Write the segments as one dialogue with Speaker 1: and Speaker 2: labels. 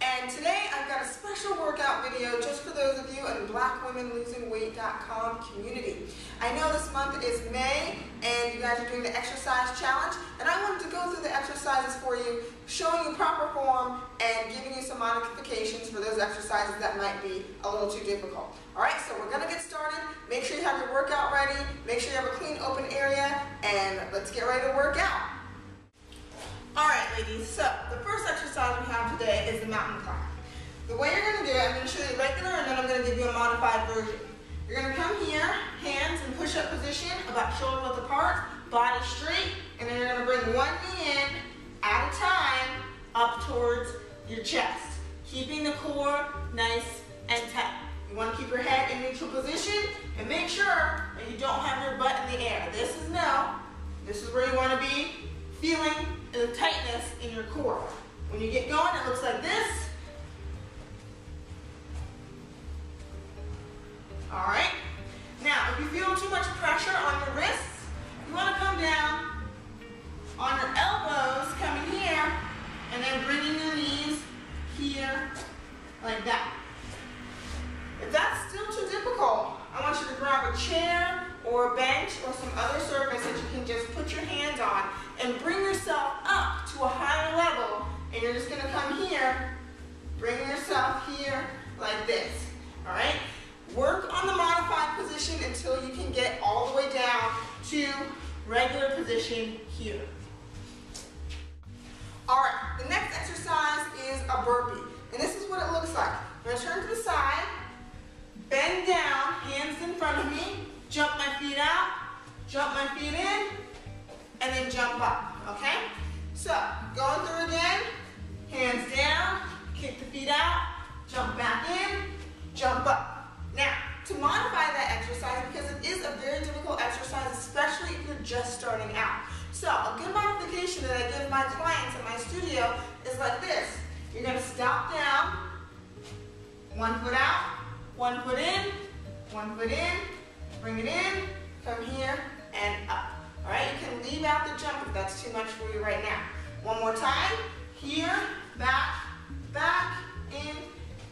Speaker 1: And today I've got a special workout video just for those of you in BlackWomenLosingWeight.com community. I know this month is May and you guys are doing the exercise challenge, and I wanted to go through the exercises for you, showing you proper form and giving you some modifications for those exercises that might be a little too difficult. Alright, so we're going to get started. Make sure you have your workout ready, make sure you have a clean open area, and let's get ready to work out. Alright ladies, so the first exercise we have today is the mountain climb. The way you're going to do it, I'm going to show you regular and then I'm going to give you a modified version. You're going to come here, hands in push-up position, about shoulder width apart, body straight, and then you're going to bring one knee in at a time up towards your chest, keeping the core nice and tight. You want to keep your head in neutral position and make sure that you don't have your butt in the air. This is no. This is where you want to be feeling the tightness in your core. When you get going, it looks like this. All right. Now, if you feel too much pressure on your wrists, you want to come down on your elbows, coming here, and then bringing your knees here, like that. If that's still too difficult, I want you to grab a chair or a bench or some other surface that you can just put your hands on and bring yourself up to a higher level, and you're just going to come here, bring yourself here like this. All right? Work on the modified position until you can get all the way down to regular position here. All right, the next exercise is a burpee, and this is what it looks like. I'm going to turn to the side, bend down, hands in front of me, jump my feet out, jump my feet in, and then jump up, okay? So, going through again, hands down, kick the feet out, jump back in, jump up. Now, to modify that exercise, because it is a very difficult exercise, especially if you're just starting out. So, a good modification that I give my clients in my studio is like this. You're going to stop down, one foot out, one foot in, bring it in, come here, and up. All right, you can leave out the jump if that's too much for you right now. One more time, here, back,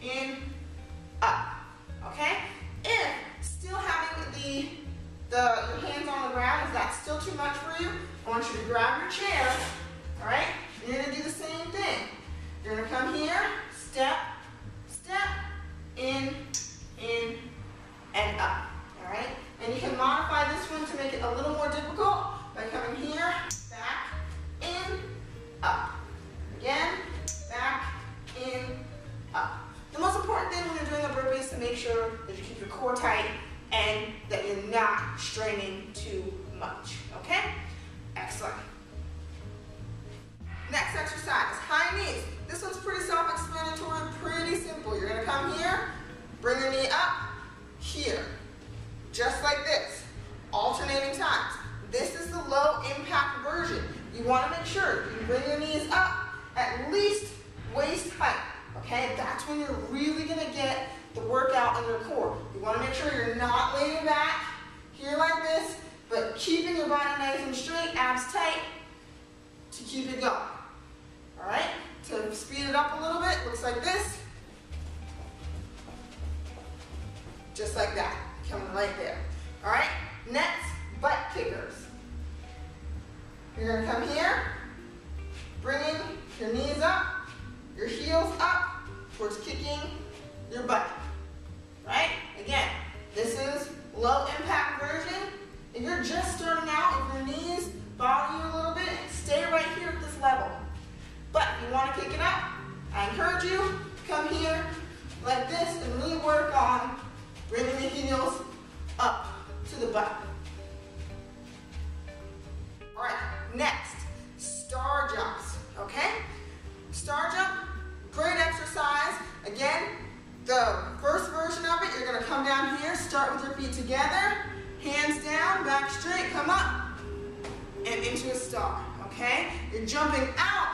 Speaker 1: in, up. Okay? If still having your hands on the ground, if that's still too much for you, I want you to grab your chair, all right? You're going to do the same thing. You're going to come here, step, in, and up, all right? And you can modify this one to make it a little more difficult by coming here, back, in, up. Again, back, in, up. The most important thing when you're doing a burpee is to make sure that you keep your core tight and that you're not straining too much, okay? Excellent. Next exercise, high knees. This one's pretty self-explanatory, pretty simple. You're going to come here, bring your knee up, here, just like this, alternating times. This is the low impact version. You want to make sure you bring your knees up at least waist height. Okay, that's when you're really going to get the workout in your core. You want to make sure you're not laying back here like this, but keeping your body nice and straight, abs tight, to keep it going. All right, to speed it up a little bit, looks like this. Just like that, coming right there. All right, next, butt kickers. You're going to come here, bringing your knees up, your heels up towards kicking your butt, right? Again, this is low impact version. If you're just starting out, if your knees bother you a little bit, stay right here at this level. But if you want to kick it up, I encourage you, come here like this and really work on bringing the heels up to the butt. All right, next, star jumps, okay? Star jump, great exercise. Again, the first version of it, you're going to come down here, start with your feet together, hands down, back straight, come up, and into a star, okay? You're jumping out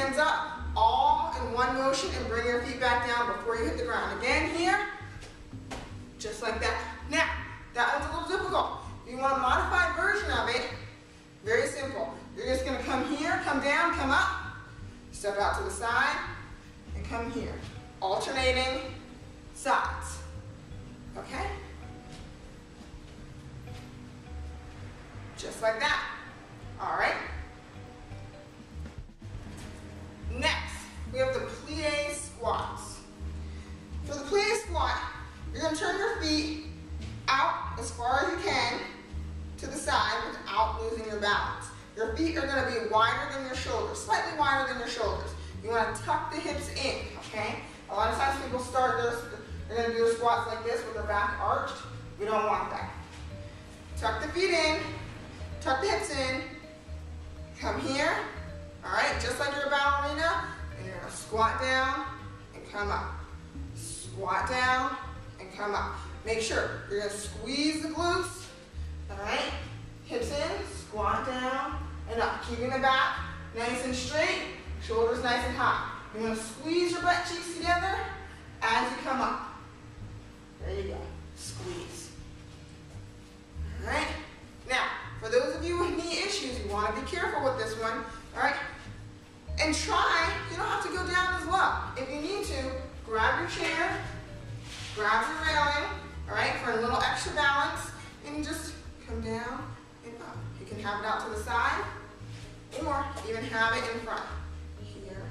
Speaker 1: hands up, all in one motion, and bring your feet back down before you hit the ground. Again here, just like that. Now, that one's a little difficult. If you want a modified version of it, very simple. You're just gonna come here, come down, come up, step out to the side, and come here. Alternating sides, okay? Just like that. All right. Next, we have the plie squats. For the plie squat, you're going to turn your feet out as far as you can to the side without losing your balance. Your feet are going to be wider than your shoulders, slightly wider than your shoulders. You want to tuck the hips in, okay? A lot of times people start this, they're going to do their squats like this with their back arched. We don't want that. Tuck the feet in. Tuck the hips in, come here, all right, just like you're a ballerina, and you're gonna squat down and come up. Squat down and come up. Make sure you're gonna squeeze the glutes, all right, hips in, squat down and up. Keeping the back nice and straight, shoulders nice and high. You're gonna squeeze your butt cheeks together as you come up. There you go, squeeze. All right, now, for those of you with knee issues, you want to be careful with this one, all right? And try, you don't have to go down as well. If you need to, grab your chair, grab your railing, all right, for a little extra balance, and just come down and up. You can have it out to the side, or even have it in front, here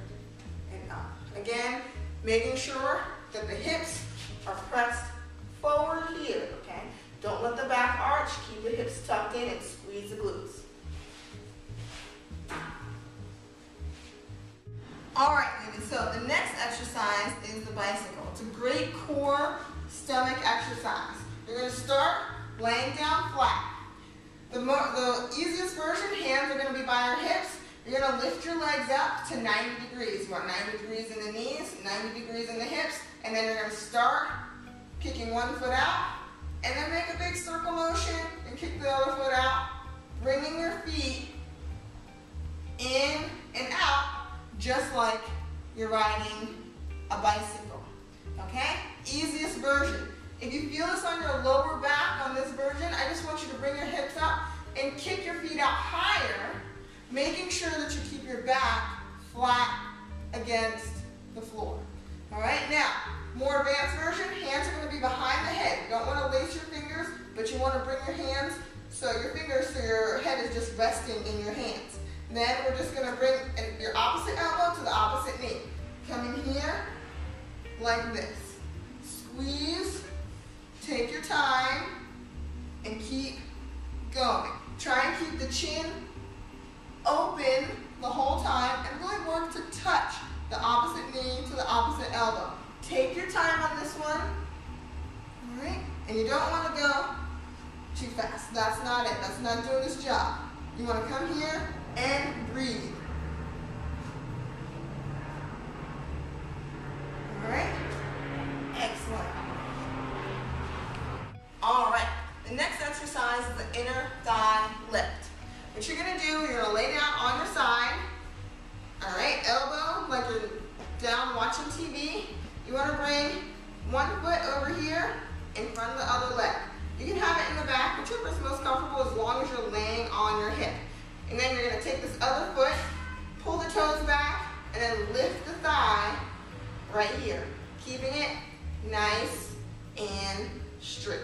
Speaker 1: and up. Again, making sure that the hips are pressed forward here, okay? Don't let the back arch, keep the hips tucked in and squeeze the glutes. All right, ladies, so the next exercise is the bicycle. It's a great core stomach exercise. You're gonna start laying down flat. The easiest version, hands are gonna be by your hips. You're gonna lift your legs up to 90 degrees. You want 90 degrees in the knees, 90 degrees in the hips, and then you're gonna start kicking one foot out, and then make a big circle motion and kick the other foot out, bringing your feet in and out, just like you're riding a bicycle, okay? Easiest version. If you feel this on your lower back on this version, I just want you to bring your hips up and kick your feet out higher, making sure that you keep your back flat against the floor. All right, now, more advanced version, hands are going to be behind the head. You don't want to lace your fingers, but you want to bring your hands so your head is just resting in your hands. And then we're just going to bring your opposite elbow to the opposite knee. Coming here, like this. Squeeze, take your time, and keep going. Try and keep the chin open the whole time, and really work to touch the opposite knee to the opposite elbow. Take your time on this one, all right? And you don't want to go too fast. That's not it. That's not doing this job. You want to come here and breathe. All right? Excellent. All right. The next exercise is the inner thigh lift. What you're going to do, you're going to lay down on your side. All right? Elbow like you're down watching TV. You want to bring one foot over here in front of the other leg. You can have it in the back, whichever is most comfortable, as long as you're laying on your hip. And then you're going to take this other foot, pull the toes back, and then lift the thigh right here, keeping it nice and straight.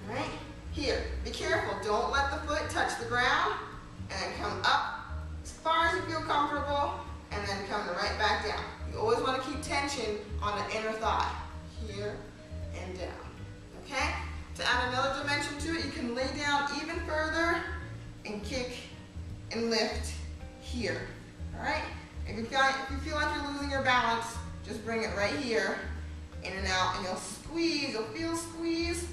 Speaker 1: All right? Here, be careful. Don't let the foot touch the ground, and then come up as far as you feel comfortable, and then come right back down. You always want to keep tension on the inner thigh, here and down, okay? To add another dimension to it, you can lay down even further and kick and lift here, all right? If you feel like you're losing your balance, just bring it right here, in and out, and you'll feel squeeze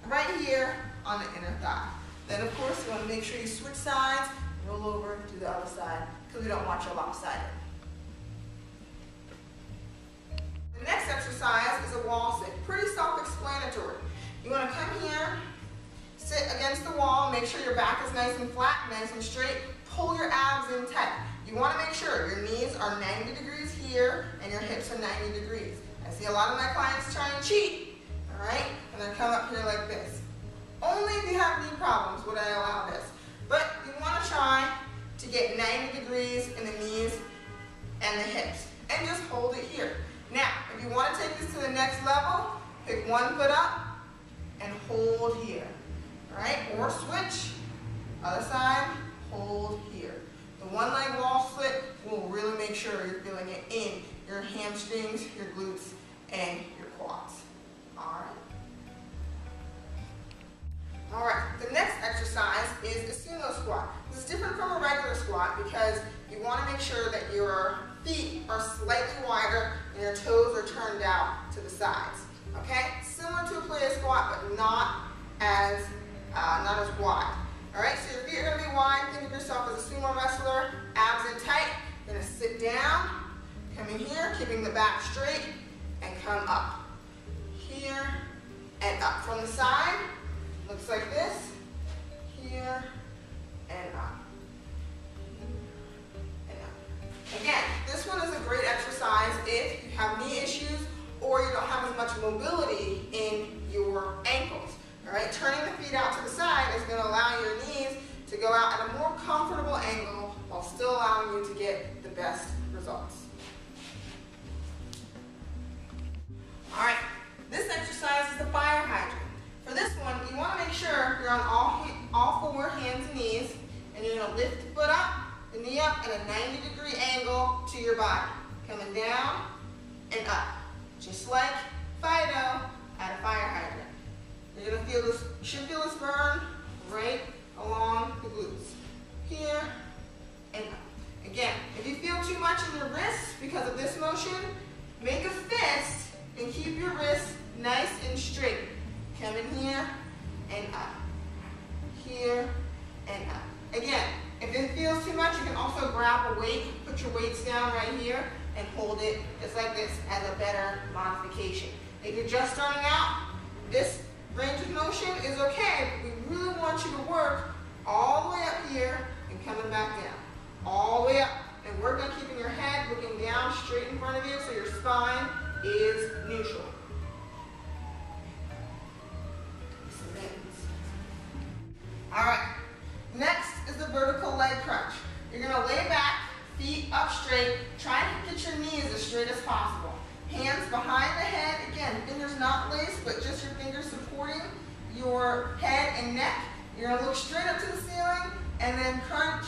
Speaker 1: right here on the inner thigh. Then, of course, you want to make sure you switch sides, roll over to the other side, because we don't want you lopsided. The next exercise is a wall sit. Pretty self-explanatory. You want to come here, sit against the wall, make sure your back is nice and flat, nice and straight. Pull your abs in tight. You want to make your hips are 90 degrees. I see a lot of my clients try and cheat, all right? And then come up here like this. Only if you have knee problems would I allow this. But you want to try to get 90 degrees in the knees and the hips. And just hold it here. Now, if you want to take this to the next level, pick one foot up and hold here. All right? Or switch. Other side, hold here. The one leg wall split will really make sure you're feeling it in your hamstrings, your glutes, and your quads. All right? All right, the next exercise is a sumo squat. This is different from a regular squat because you want to make sure that your feet are slightly wider and your toes are turned out to the sides. Okay? Similar to a Plié squat, but not as wide. All right, so your feet are going to be wide. Think of yourself as a sumo wrestler, abs in tight. You're going to sit down, come in here, keeping the back straight, and come up. Here and up. From the side, looks like this. Here and up. And up. Again, this one is a great exercise if you have knee issues or you don't have as much mobility in your ankles. All right, turning the feet out to the side is going to allow your knees to go out at a more comfortable angle while still allowing you to get the best results. All right, this exercise is the fire hydrant. For this one, you want to make sure you're on all four hands and knees, and you're going to lift the foot up, the knee up at a 90-degree angle to your body. Coming down and up, just like Fido at a fire hydrant. You're going to feel this, you should feel this burn right along the glutes. Here and up. Again, if you feel too much in your wrists because of this motion, make a fist and keep your wrists nice and straight. Come in here and up. Here and up. Again, if it feels too much, you can also grab a weight, put your weights down right here, and hold it just like this as a better modification. If you're just starting out, this range of motion is okay, but we really want you to work all the way up here and coming back down. All the way up. And work on keeping your head looking down straight in front of you so your spine is neutral. All right, next is the vertical leg crunch. You're going to lay back, feet up straight, try to get your knees as straight as possible. Hands behind the head, again, fingers not laced, but just your fingers supporting your head and neck. You're going to look straight up to the ceiling and then crunch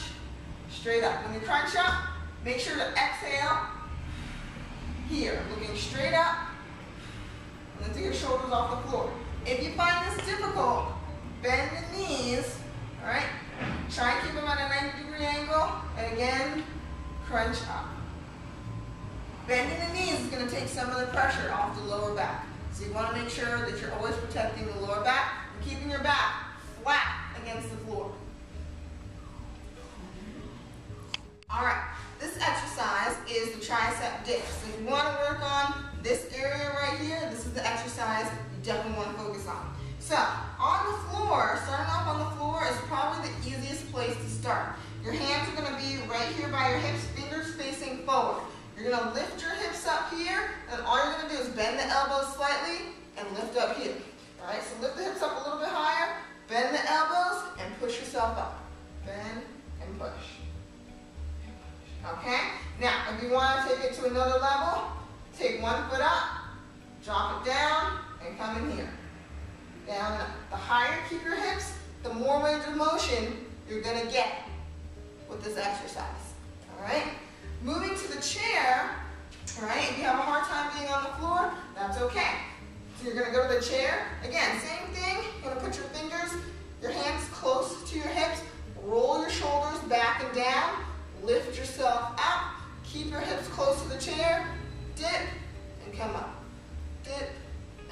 Speaker 1: straight up. When you crunch up, make sure to exhale here, looking straight up, and then take your shoulders off the floor. If you find this difficult, bend the knees, all right? Try and keep them at a 90-degree angle, and again, crunch up. Bending the knees is going to take some of the pressure off the lower back. So you want to make sure that you're always protecting the lower back and keeping your back flat against the floor. All right, this exercise is the tricep dips. So if you want to work on this area right here, this is the exercise you definitely want to focus on. So, on the floor, starting off on the floor is probably the easiest place to start. Your hands are going to be right here by your hips, fingers facing forward. You're going to lift your hips up here, and all you're going to do is bend the elbows slightly and lift up here. All right, so lift the hips up a little bit higher, bend the elbows, and push yourself up. Bend and push. Okay? Now, if you want to take it to another level, take one foot up, drop it down, and come in here. Down and up. The higher you keep your hips, the more range of motion you're going to get with this exercise. All right? Moving to the chair, all right? If you have a hard time being on the floor, that's okay. So you're going to go to the chair. Again, same thing. You're going to put your fingers, your hands close to your hips, roll your shoulders back and down, lift yourself up, keep your hips close to the chair, dip, and come up. Dip,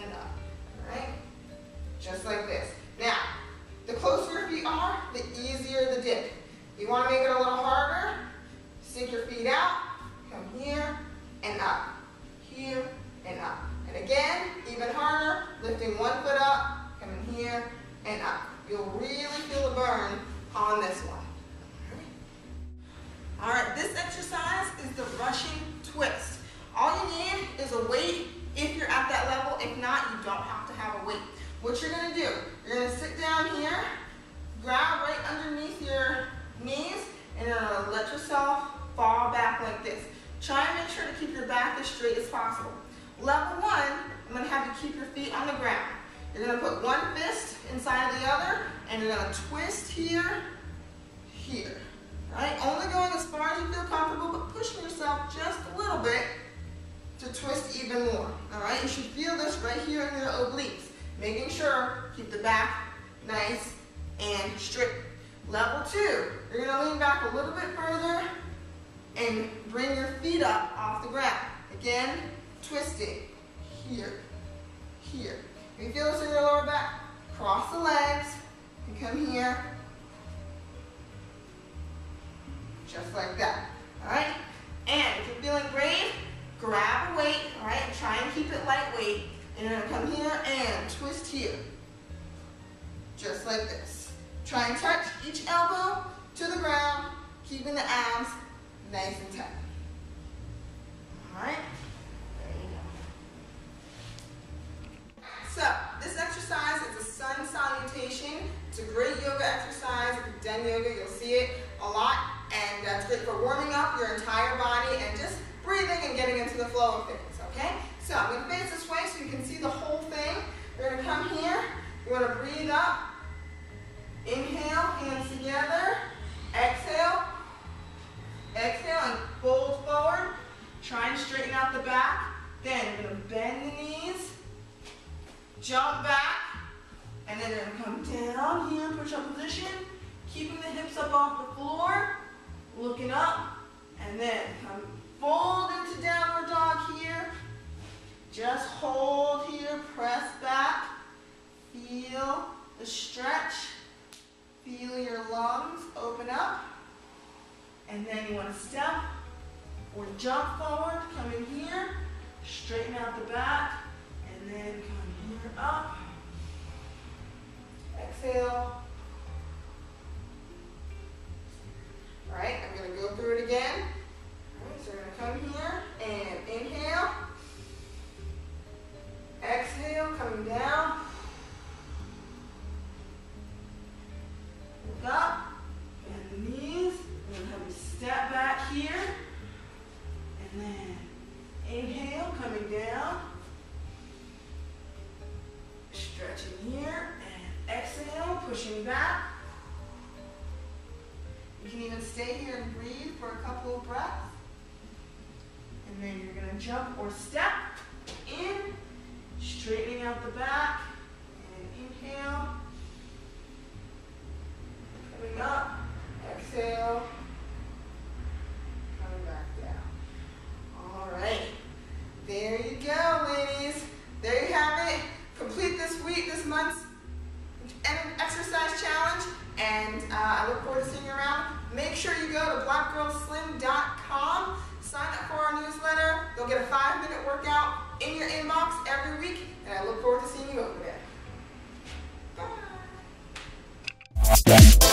Speaker 1: and up. All right? Just like this. Now, the closer your feet are, the easier the dip. You want to make it a little harder, stick your feet out, come here and up, here and up. And again, even harder, lifting one foot up, coming here and up. You'll really feel the burn on this one. All right, this exercise is the Russian twist. All you a weight if you're at that level. If not, you don't have to have a weight. What you're going to do, you're going to sit down here, grab right underneath your knees, and you're going to let yourself fall back like this. Try and make sure to keep your back as straight as possible. Level 1, I'm going to have you keep your feet on the ground. You're going to put one fist inside of the other, and you're going to twist here, here. Right? Only going as far as you feel comfortable, but pushing yourself just a little bit to twist even more. All right? You should feel this right here in your obliques. Making sure, keep the back nice and straight. Level 2, you're going to lean back a little bit further and bring your feet up off the ground. Again, twisting. Here, here. If you feel this in your lower back, cross the legs and come here. Just like that. Alright? And if you're feeling brave, grab a weight, alright? Try and keep it lightweight. And you're going to come here and twist here. Just like this. Try and touch each elbow to the ground, keeping the abs nice and tight. Alright? There you go. So, this exercise is a sun salutation. It's a great yoga exercise. If you've done yoga, you'll see it a lot. And it's great for warming up your entire body and just breathing and getting into the flow of things, okay? So I'm going to face this way so you can see the whole thing. You're going to come here. You're going to breathe up. Inhale, hands together. Exhale. Exhale and fold forward. Try and straighten out the back. Then you're going to bend the knees. Jump back. And then you're going to come down here, push-up position. Keeping the hips up off the floor. Looking up. And then come fold into downward dog here. Just hold here, press back. Feel the stretch. Feel your lungs open up. And then you want to step or jump forward, come in here, straighten out the back, and then come here up. Exhale. All right, I'm going to go through it again. All right, so we're going to come here and inhale. Exhale, coming down. Look up, bend the knees. We're going to have you step back here. And then inhale, coming down. Stretching here. And exhale, pushing back. You can even stay here and breathe for a couple of breaths. And then you're going to jump or step in, straightening out the back. And inhale. Coming up. Exhale. Coming back down. All right. There you go, ladies. There you have it. Complete this month's exercise challenge. And I look forward to seeing you around. Make sure you go to blackgirlslim.com. Sign up for our newsletter. You'll get a 5-minute workout in your inbox every week. And I look forward to seeing you over there. Bye.